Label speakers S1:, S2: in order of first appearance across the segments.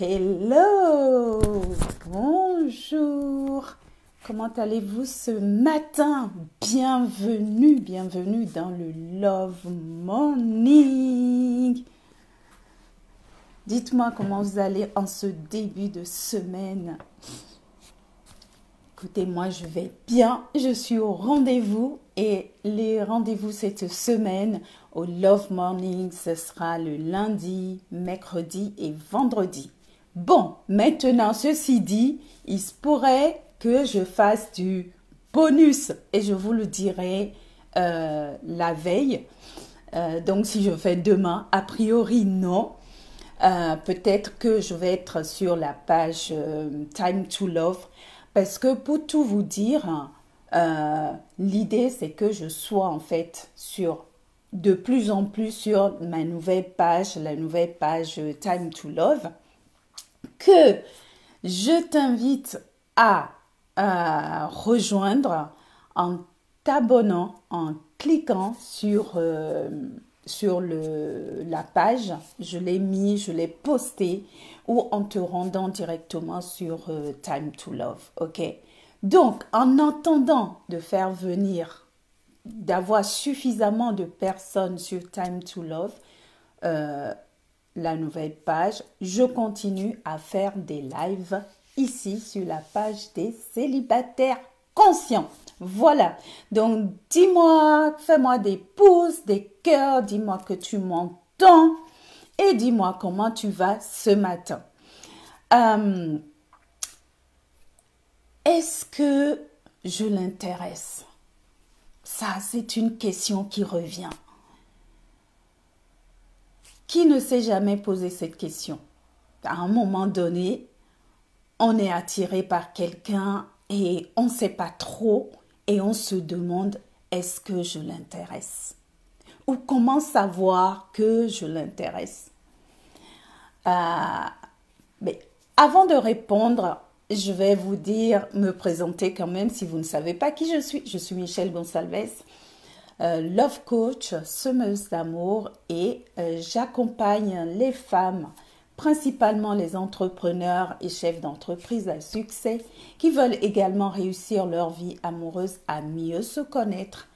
S1: Hello, bonjour. Comment allez-vous ce matin? Bienvenue, bienvenue dans le Love Morning. Dites-moi comment vous allez en ce début de semaine. Écoutez, moi je vais bien, je suis au rendez-vous et les rendez-vous cette semaine au Love Morning, ce sera le lundi, mercredi et vendredi. Bon, maintenant, ceci dit, il se pourrait que je fasse du bonus et je vous le dirai la veille. Donc, si je fais demain, a priori, non. Peut-être que je vais être sur la page Time to Love parce que pour tout vous dire, l'idée c'est que je sois en fait sur de plus en plus sur ma nouvelle page, la nouvelle page Time to Love, que je t'invite à rejoindre en t'abonnant, en cliquant sur la page. Je l'ai mis, je l'ai posté, ou en te rendant directement sur Time to Love. OK? Donc, en attendant de faire venir, d'avoir suffisamment de personnes sur Time to Love, euh, la nouvelle page, je continue à faire des lives ici sur la page des célibataires conscients. Voilà. Donc, dis-moi, fais-moi des pouces, des cœurs, dis-moi que tu m'entends et dis-moi comment tu vas ce matin. Euh, Est-ce que je l'intéresse? Ça, c'est une question qui revient. Qui ne s'est jamais posé cette question? À un moment donné, on est attiré par quelqu'un et on ne sait pas trop et on se demande est-ce que je l'intéresse? Ou comment savoir que je l'intéresse? Mais avant de répondre, je vais vous dire, me présenter quand même si vous ne savez pas qui je suis. Je suis Michelle Gonçalves, love coach, semeuse d'amour et j'accompagne les femmes, principalement les entrepreneurs et chefs d'entreprise à succès qui veulent également réussir leur vie amoureuse, à mieux se connaître,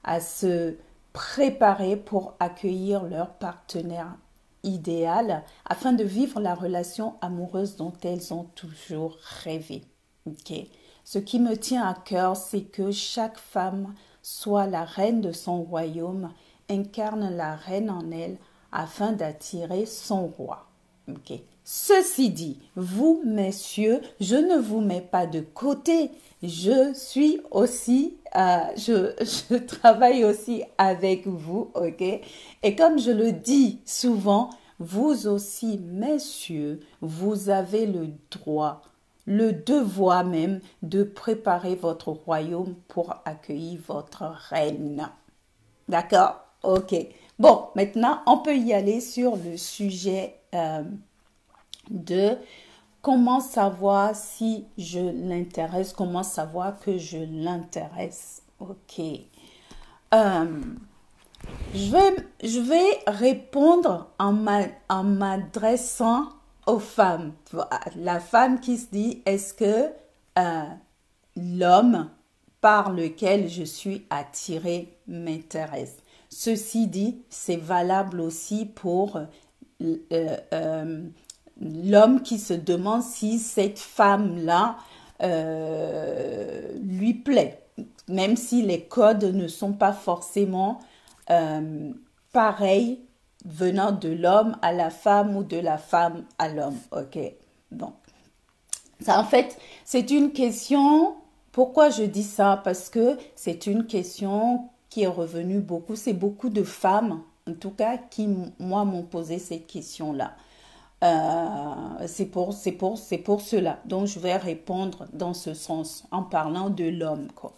S1: à se préparer pour accueillir leur partenaire idéal afin de vivre la relation amoureuse dont elles ont toujours rêvé. Okay. Ce qui me tient à cœur, c'est que chaque femme soit la reine de son royaume, incarne la reine en elle afin d'attirer son roi. Okay. Ceci dit, vous, messieurs, je ne vous mets pas de côté. Je suis aussi, je travaille aussi avec vous, ok? Et comme je le dis souvent, vous aussi, messieurs, vous avez le droit, le devoir même de préparer votre royaume pour accueillir votre reine. D'accord? Ok. Bon, maintenant, on peut y aller sur le sujet de comment savoir si je l'intéresse, comment savoir que je l'intéresse. Ok. Euh, je vais répondre en m'adressant aux femmes. La femme qui se dit, est-ce que euh, l'homme par lequel je suis attirée m'intéresse? Ceci dit, c'est valable aussi pour l'homme qui se demande si cette femme-là lui plaît, même si les codes ne sont pas forcément pareils venant de l'homme à la femme ou de la femme à l'homme. Ok, bon. Ça, en fait, c'est une question. Pourquoi je dis ça? Parce que c'est une question qui est revenue beaucoup. C'est beaucoup de femmes, en tout cas, qui, moi, m'ont posé cette question-là. C'est pour cela. Donc, je vais répondre dans ce sens, en parlant de l'homme, quoi.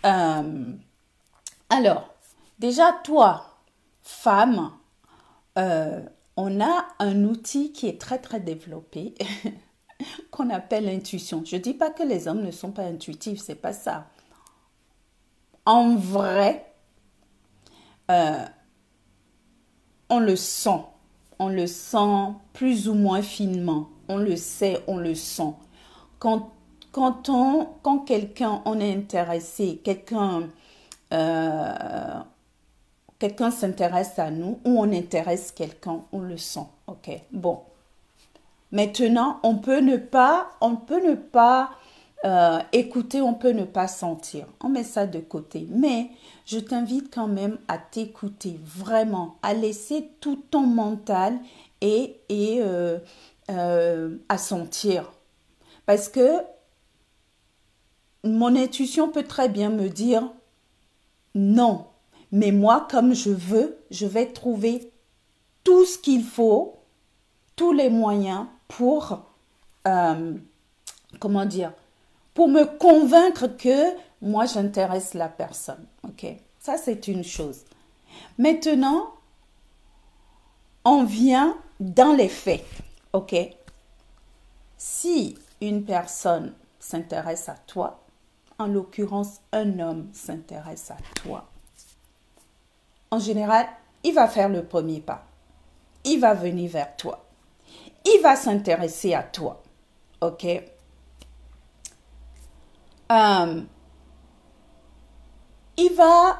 S1: Euh, alors, déjà, toi, femme, euh, on a un outil qui est très, très développé, qu'on appelle l'intuition. Je ne dis pas que les hommes ne sont pas intuitifs, c'est pas ça. En vrai, on le sent. on le sent plus ou moins finement. On le sait, on le sent. Quand quelqu'un, on est intéressé, quelqu'un s'intéresse à nous ou on intéresse quelqu'un, on le sent. Ok, bon. Maintenant, on peut ne pas écouter, on peut ne pas sentir. On met ça de côté. Mais je t'invite quand même à t'écouter vraiment, à laisser tout ton mental et à sentir. Parce que mon intuition peut très bien me dire non. Mais moi, comme je veux, je vais trouver tout ce qu'il faut, tous les moyens pour, comment dire, pour me convaincre que moi, j'intéresse la personne. Ok, ça, c'est une chose. Maintenant, on vient dans les faits. Ok, si une personne s'intéresse à toi, en l'occurrence, un homme s'intéresse à toi, en général, il va faire le premier pas. Il va venir vers toi. Il va s'intéresser à toi. Ok? Il va,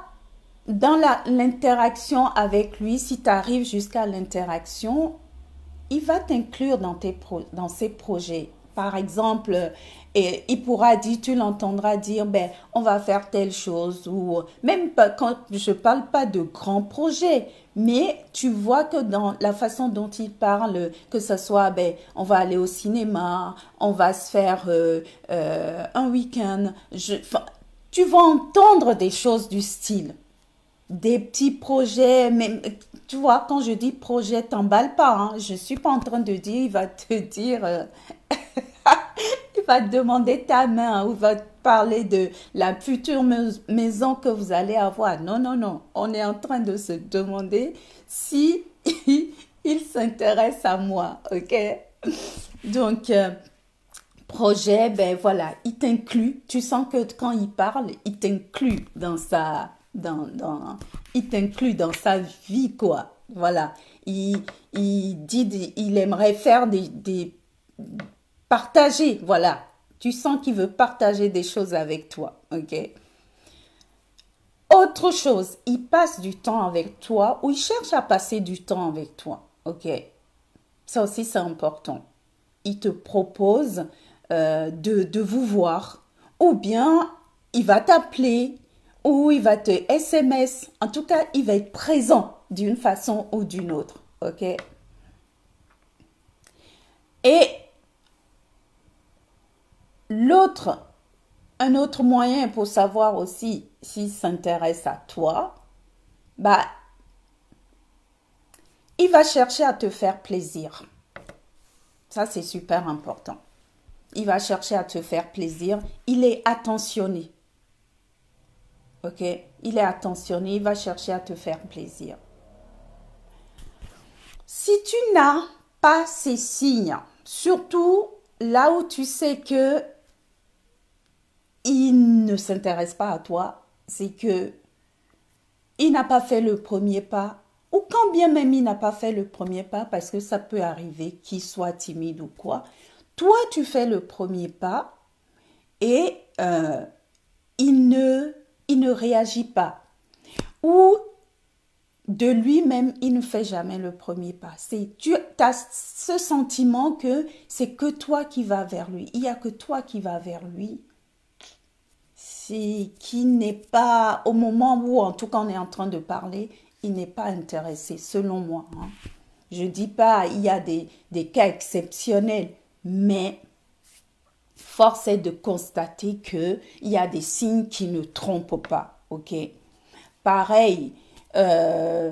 S1: dans l'interaction avec lui, si tu arrives jusqu'à l'interaction, il va t'inclure dans ses projets. Par exemple, et il pourra dire, tu l'entendras dire, ben, on va faire telle chose, ou même pas, quand je parle pas de grands projets, mais tu vois que dans la façon dont il parle, que ce soit, ben, on va aller au cinéma, on va se faire un week-end, tu vas entendre des choses du style. Des petits projets, mais tu vois, quand je dis projet, t'emballe pas, hein. Je suis pas en train de dire, il va te dire, il va te demander ta main ou va te parler de la future maison que vous allez avoir. Non, non, non. On est en train de se demander si il s'intéresse à moi, ok? Donc, projet, ben voilà, il t'inclut. Tu sens que quand il parle, il t'inclut il t'inclut dans sa vie, quoi. Voilà. Il aimerait faire partager, voilà. Tu sens qu'il veut partager des choses avec toi, ok? Autre chose, il passe du temps avec toi ou il cherche à passer du temps avec toi, ok? Ça aussi, c'est important. Il te propose de vous voir ou bien il va t'appeler ou il va te SMS. En tout cas, il va être présent d'une façon ou d'une autre, ok? Et un autre moyen pour savoir aussi s'il s'intéresse à toi, bah, il va chercher à te faire plaisir. Ça, c'est super important. Il va chercher à te faire plaisir. Il est attentionné. Ok? Il est attentionné. Il va chercher à te faire plaisir. Si tu n'as pas ces signes, surtout là où tu sais que il ne s'intéresse pas à toi, c'est que il n'a pas fait le premier pas, ou quand bien même il n'a pas fait le premier pas, parce que ça peut arriver qu'il soit timide ou quoi, toi tu fais le premier pas et il ne réagit pas. Ou de lui-même, il ne fait jamais le premier pas. Tu as ce sentiment que c'est que toi qui vas vers lui. Il n'y a que toi qui vas vers lui. C'est qui n'est pas, au moment où, en tout cas, on est en train de parler, il n'est pas intéressé, selon moi. Hein. Je ne dis pas, il y a des cas exceptionnels, mais force est de constater qu'il y a des signes qui ne trompent pas. Ok? Pareil, il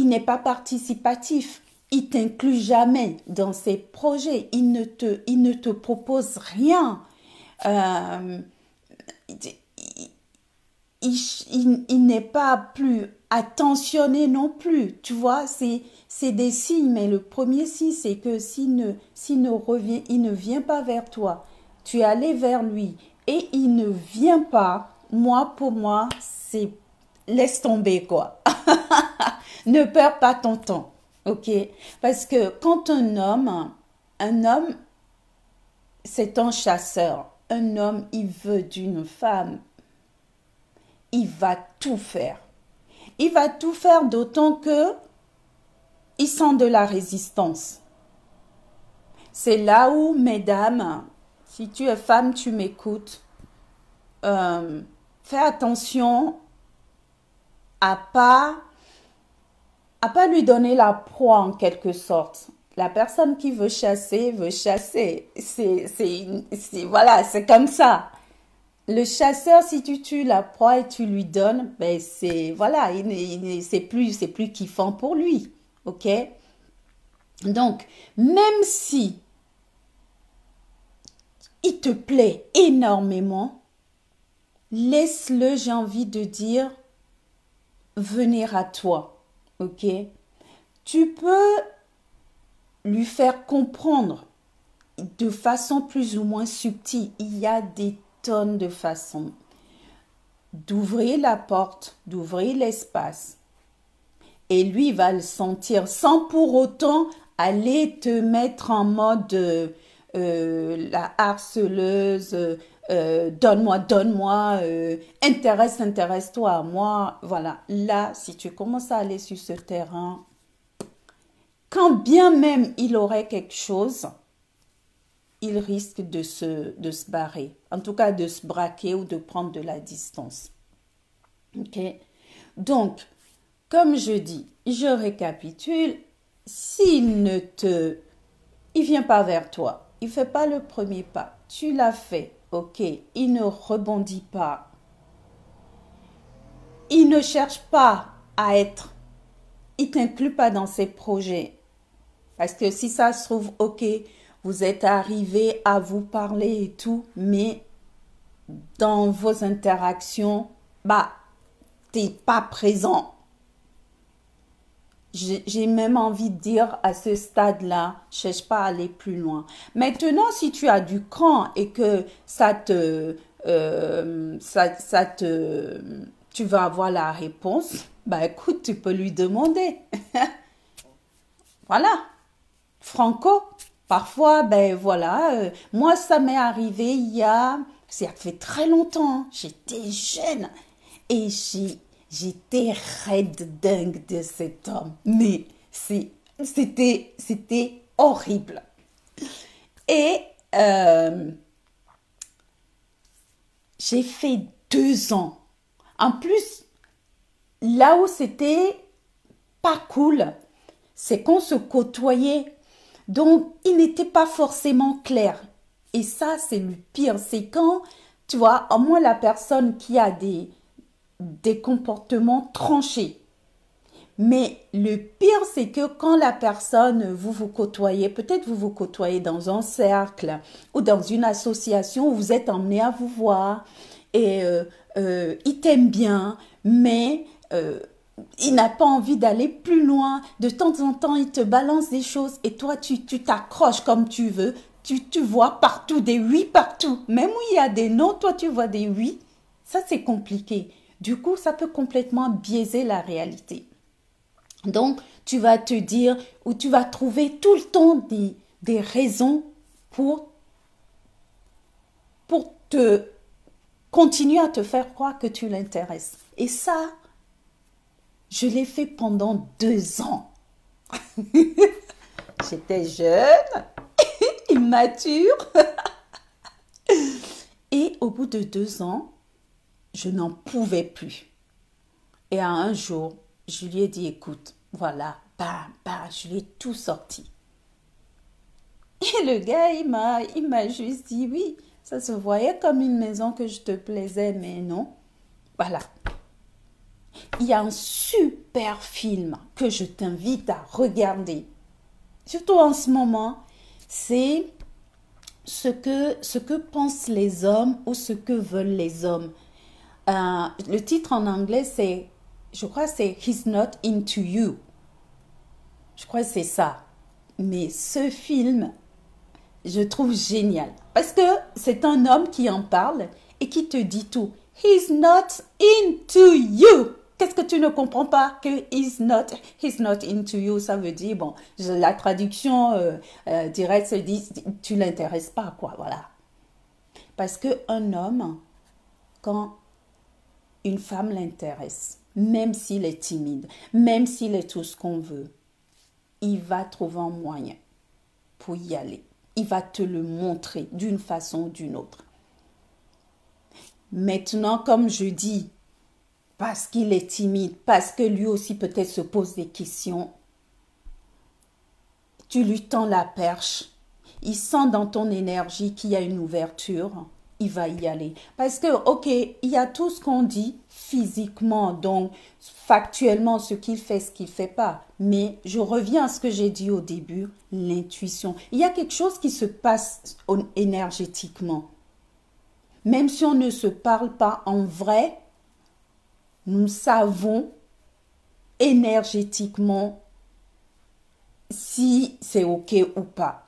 S1: n'est pas participatif. Il t'inclut jamais dans ses projets. Il ne te propose rien. Il n'est pas plus attentionné non plus. Tu vois, c'est des signes. Mais le premier signe, c'est que il ne vient pas vers toi. Tu es allé vers lui et il ne vient pas. Pour moi, c'est laisse tomber, quoi. Ne perds pas ton temps. ok? Parce que quand un homme, c'est un chasseur. Un homme, il veut d'une femme. Il va tout faire. Il va tout faire d'autant que il sent de la résistance. C'est là où, mesdames, si tu es femme, tu m'écoutes, euh, fais attention à pas lui donner la proie en quelque sorte. La personne qui veut chasser, veut chasser. Voilà, c'est comme ça. Le chasseur, si tu tues la proie et tu lui donnes, ben c'est, voilà, c'est plus kiffant pour lui. Ok? Donc, même si il te plaît énormément, laisse-le, j'ai envie de dire, venir à toi. Ok? Tu peux lui faire comprendre de façon plus ou moins subtile. Il y a des tonnes de façons d'ouvrir la porte, d'ouvrir l'espace. Et lui, il va le sentir sans pour autant aller te mettre en mode la harceleuse, donne-moi, donne-moi, intéresse-toi à moi. Voilà, là, si tu commences à aller sur ce terrain, quand bien même il aurait quelque chose, il risque de se barrer, en tout cas de se braquer ou de prendre de la distance. Ok? Donc, comme je dis, je récapitule, s'il ne te... il vient pas vers toi, il fait pas le premier pas, tu l'as fait, ok, il ne rebondit pas, il ne cherche pas à être, il t'inclut pas dans ses projets, parce que si ça se trouve, ok, vous êtes arrivé à vous parler et tout, mais dans vos interactions, bah, t'es pas présent. J'ai même envie de dire à ce stade-là, cherche pas à aller plus loin. Maintenant, si tu as du cran et que tu vas avoir la réponse, bah écoute, tu peux lui demander. Voilà, Franco. Parfois, ben voilà, moi ça m'est arrivé ça fait très longtemps, hein. J'étais jeune et j'étais raide dingue de cet homme. Mais c'était horrible. Et j'ai fait 2 ans. En plus, là où c'était pas cool, c'est qu'on se côtoyait. Donc, il n'était pas forcément clair. Et ça, c'est le pire. C'est quand, tu vois, au moins la personne qui a des comportements tranchés. Mais le pire, c'est que quand la personne, vous vous côtoyez, peut-être vous vous côtoyez dans un cercle ou dans une association où vous êtes emmené à vous voir et il t'aime bien, mais il n'a pas envie d'aller plus loin. De temps en temps, il te balance des choses et toi, tu t'accroches comme tu veux. Tu vois partout des oui partout. Même où il y a des non, toi, tu vois des oui. Ça, c'est compliqué. Du coup, ça peut complètement biaiser la réalité. Donc, tu vas te dire ou tu vas trouver tout le temps des raisons pour te continuer à te faire croire que tu l'intéresses. Et ça, je l'ai fait pendant 2 ans. J'étais jeune, immature. Et au bout de 2 ans, je n'en pouvais plus. Et à un jour, je lui ai dit, écoute, voilà, bam, bam, je lui ai tout sorti. Et le gars, il m'a juste dit, oui, ça se voyait comme une maison que je te plaisais, mais non. Voilà. Il y a un super film que je t'invite à regarder. Surtout en ce moment, c'est ce que pensent les hommes ou ce que veulent les hommes. Le titre en anglais, je crois c'est He's Not Into You. Je crois que c'est ça. Mais ce film, je trouve génial. Parce que c'est un homme qui en parle et qui te dit tout. He's not into you. Qu'est-ce que tu ne comprends pas? Que he's not into you, ça veut dire, bon, la traduction directe se dit, tu l'intéresses pas, quoi, voilà. Parce qu'un homme, quand une femme l'intéresse, même s'il est timide, même s'il est tout ce qu'on veut, il va trouver un moyen pour y aller. Il va te le montrer d'une façon ou d'une autre. Maintenant, comme je dis, parce qu'il est timide, parce que lui aussi peut-être se pose des questions, tu lui tends la perche. Il sent dans ton énergie qu'il y a une ouverture, il va y aller. Parce que, ok, il y a tout ce qu'on dit physiquement, donc factuellement, ce qu'il fait, ce qu'il ne fait pas. Mais je reviens à ce que j'ai dit au début, l'intuition. Il y a quelque chose qui se passe énergétiquement. Même si on ne se parle pas en vrai, nous savons énergétiquement si c'est ok ou pas.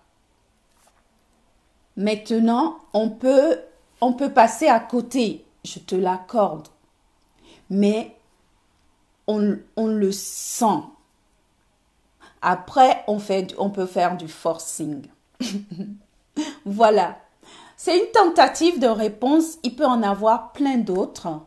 S1: Maintenant, on peut passer à côté, je te l'accorde, mais on le sent. Après, on peut faire du forcing. Voilà. C'est une tentative de réponse. Il peut en avoir plein d'autres.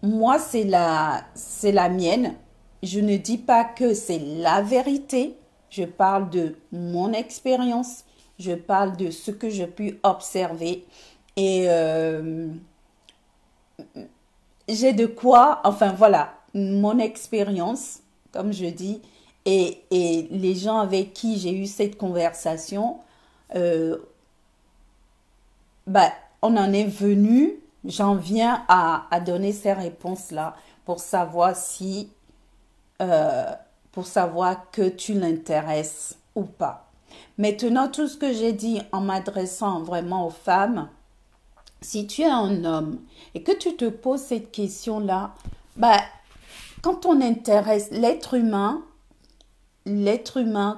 S1: Moi, c'est la mienne. Je ne dis pas que c'est la vérité. Je parle de mon expérience. Je parle de ce que j'ai pu observer. Et j'ai de quoi, enfin voilà, mon expérience, comme je dis, et les gens avec qui j'ai eu cette conversation, euh, bah, on en est venu, j'en viens à donner ces réponses-là pour savoir si, pour savoir que tu l'intéresses ou pas. Maintenant, tout ce que j'ai dit en m'adressant vraiment aux femmes, si tu es un homme et que tu te poses cette question-là, bah, quand on intéresse l'être humain,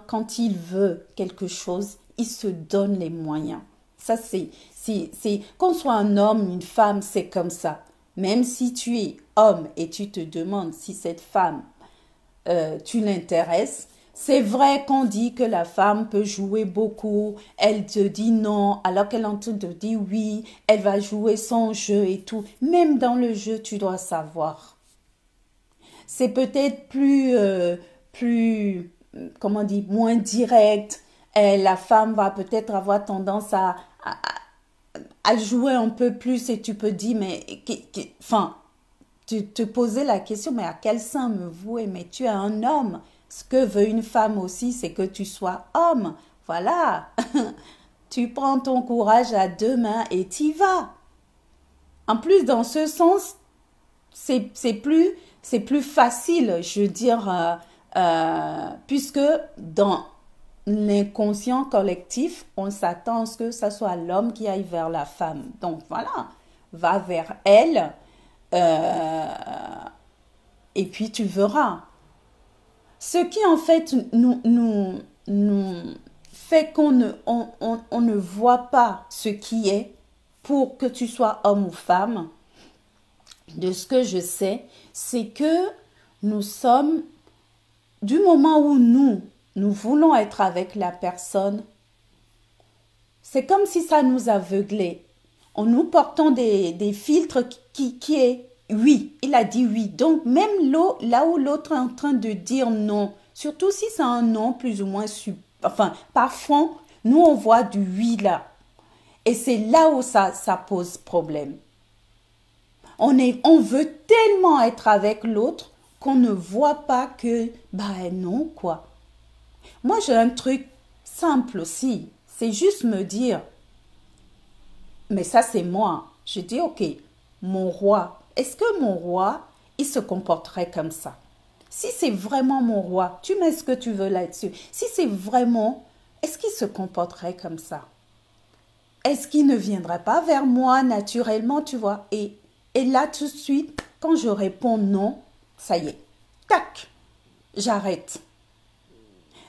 S1: quand il veut quelque chose, il se donne les moyens. Ça, qu'on soit un homme, une femme, c'est comme ça. Même si tu es homme et tu te demandes si cette femme, tu l'intéresses, c'est vrai qu'on dit que la femme peut jouer beaucoup, elle te dit non, alors qu'elle est en train de dire oui, elle va jouer son jeu et tout. Même dans le jeu, tu dois savoir. C'est peut-être comment dire, moins direct. Et la femme va peut-être avoir tendance à jouer un peu plus et tu peux dire, mais, enfin, tu te posais la question, mais à quel sein me vouer? Mais tu es un homme. Ce que veut une femme aussi, c'est que tu sois homme. Voilà. Tu prends ton courage à deux mains et t'y vas. En plus, dans ce sens, c'est plus facile, je veux dire, puisque dans l'inconscient collectif, on s'attend à ce que ce soit l'homme qui aille vers la femme. Donc voilà, va vers elle euh, et puis tu verras. Ce qui en fait nous fait qu'on on ne voit pas ce qui est pour que tu sois homme ou femme, de ce que je sais, c'est que nous sommes, du moment où nous voulons être avec la personne, c'est comme si ça nous aveuglait. En nous portant des filtres qui est oui, il a dit oui. Donc même là où l'autre est en train de dire non, surtout si c'est un non plus ou moins, enfin, par fond, nous on voit du oui là. Et c'est là où ça pose problème. On veut tellement être avec l'autre qu'on ne voit pas que, bah non, quoi. Moi, j'ai un truc simple aussi. C'est juste me dire, mais ça, c'est moi. Je dis, ok, mon roi, est-ce que mon roi, il se comporterait comme ça? Si c'est vraiment mon roi, tu mets ce que tu veux là-dessus. Si c'est vraiment, est-ce qu'il se comporterait comme ça? Est-ce qu'il ne viendrait pas vers moi naturellement, tu vois? Et là, tout de suite, quand je réponds non, ça y est, tac, j'arrête.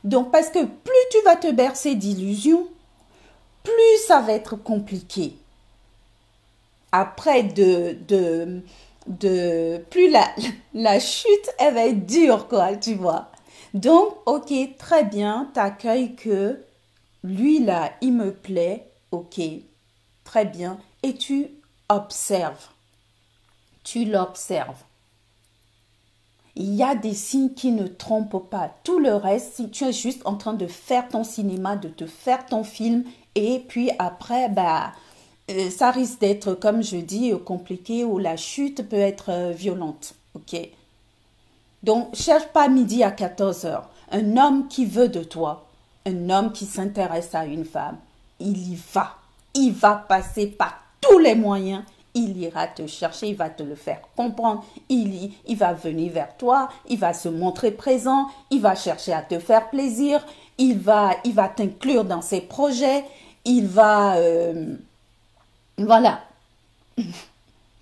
S1: Donc, parce que plus tu vas te bercer d'illusions, plus ça va être compliqué. Après plus la chute, elle va être dure, quoi, tu vois. Donc, ok, très bien, t'accueilles que lui, là, il me plaît, ok, très bien, et observes, tu l'observes. Il y a des signes qui ne trompent pas. Tout le reste, si tu es juste en train de faire ton cinéma, de te faire ton film, et puis après, bah, ça risque d'être, comme je dis, compliqué ou la chute peut être violente. Ok. Donc, cherche pas midi à 14 heures. Un homme qui veut de toi, un homme qui s'intéresse à une femme, il y va. Il va passer par tous les moyens. Il ira te chercher, il va te le faire comprendre. Il va venir vers toi, il va se montrer présent, il va chercher à te faire plaisir, il va t'inclure dans ses projets, il va... voilà.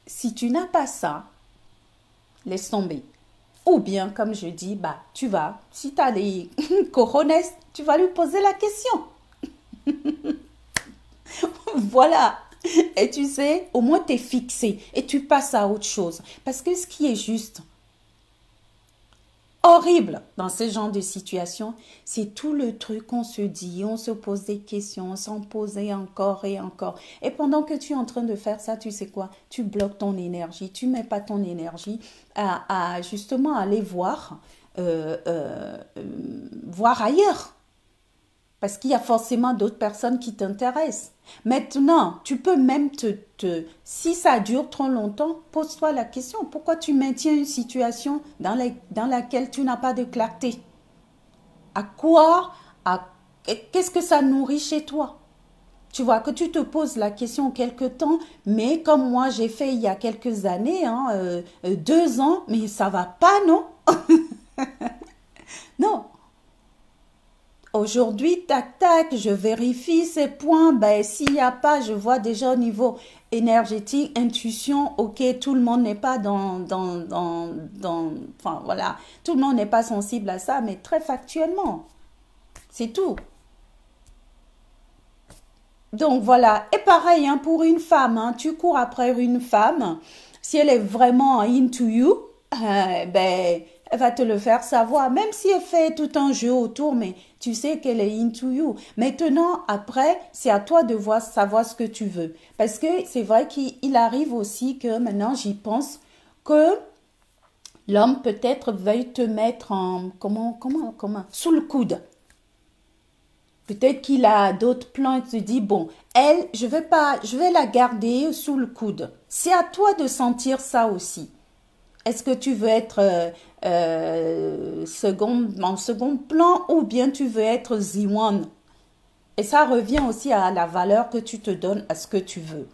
S1: Si tu n'as pas ça, laisse tomber. Ou bien, comme je dis, bah, tu vas, si tu as des cojones, tu vas lui poser la question. Voilà. Et tu sais, au moins tu es fixé et tu passes à autre chose. Parce que ce qui est juste horrible dans ce genre de situation, c'est tout le truc qu'on se dit, on se pose des questions, s'en poser encore et encore. Et pendant que tu es en train de faire ça, tu sais quoi? Tu bloques ton énergie, tu mets pas ton énergie à justement aller voir ailleurs. Parce qu'il y a forcément d'autres personnes qui t'intéressent. Maintenant, tu peux même si ça dure trop longtemps, pose-toi la question, pourquoi tu maintiens une situation dans laquelle tu n'as pas de clarté? À quoi, qu'est-ce que ça nourrit chez toi? Tu vois, que tu te poses la question quelque temps, mais comme moi j'ai fait il y a quelques années, 2 ans, mais ça va pas, non? Non, aujourd'hui, tac, tac, je vérifie ces points. Ben, s'il n'y a pas, je vois déjà au niveau énergétique, intuition, ok, tout le monde n'est pas enfin voilà, tout le monde n'est pas sensible à ça, mais très factuellement, c'est tout. Donc voilà, et pareil hein, pour une femme, hein, tu cours après une femme, si elle est vraiment into you, ben elle va te le faire savoir, même si elle fait tout un jeu autour, mais tu sais qu'elle est into you. Maintenant, après, c'est à toi de savoir ce que tu veux. Parce que c'est vrai qu'il arrive aussi que maintenant j'y pense, que l'homme peut-être veuille te mettre en, sous le coude. Peut-être qu'il a d'autres plans et te dit, bon, elle, je vais la garder sous le coude. C'est à toi de sentir ça aussi. Est-ce que tu veux être en second plan ou bien tu veux être Z1? Et ça revient aussi à la valeur que tu te donnes à ce que tu veux.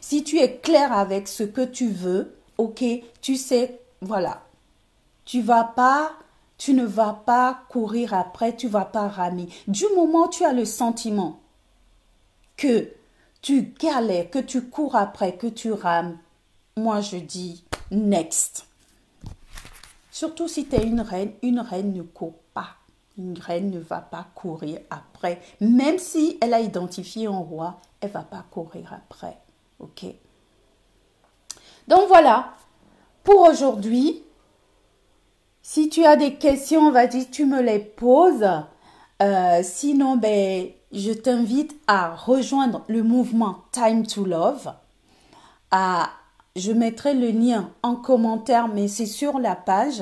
S1: Si tu es clair avec ce que tu veux, ok, tu sais, voilà, tu ne vas pas courir après, tu vas pas ramer. Du moment où tu as le sentiment que tu galères, que tu cours après, que tu rames, moi je dis next. Surtout si tu es une reine ne court pas. Une reine ne va pas courir après. Même si elle a identifié un roi, elle ne va pas courir après. Ok? Donc voilà, pour aujourd'hui, si tu as des questions, vas-y, tu me les poses. Sinon, ben, je t'invite à rejoindre le mouvement Time to Love. Je mettrai le lien en commentaire, mais c'est sur la page.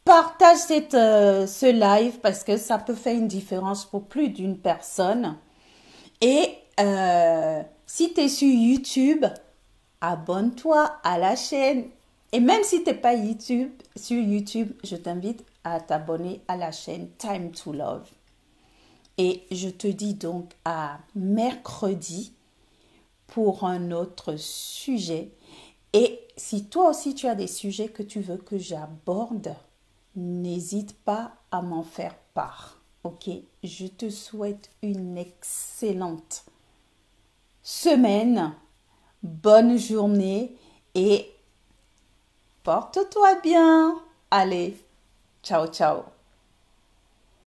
S1: Partage ce live parce que ça peut faire une différence pour plus d'une personne. Et si tu es sur YouTube, abonne-toi à la chaîne. Et même si tu n'es pas sur YouTube, je t'invite à t'abonner à la chaîne Time to Love. Et je te dis donc à mercredi pour un autre sujet. Et si toi aussi tu as des sujets que tu veux que j'aborde, n'hésite pas à m'en faire part. Ok? Je te souhaite une excellente semaine, bonne journée et porte-toi bien. Allez, ciao, ciao.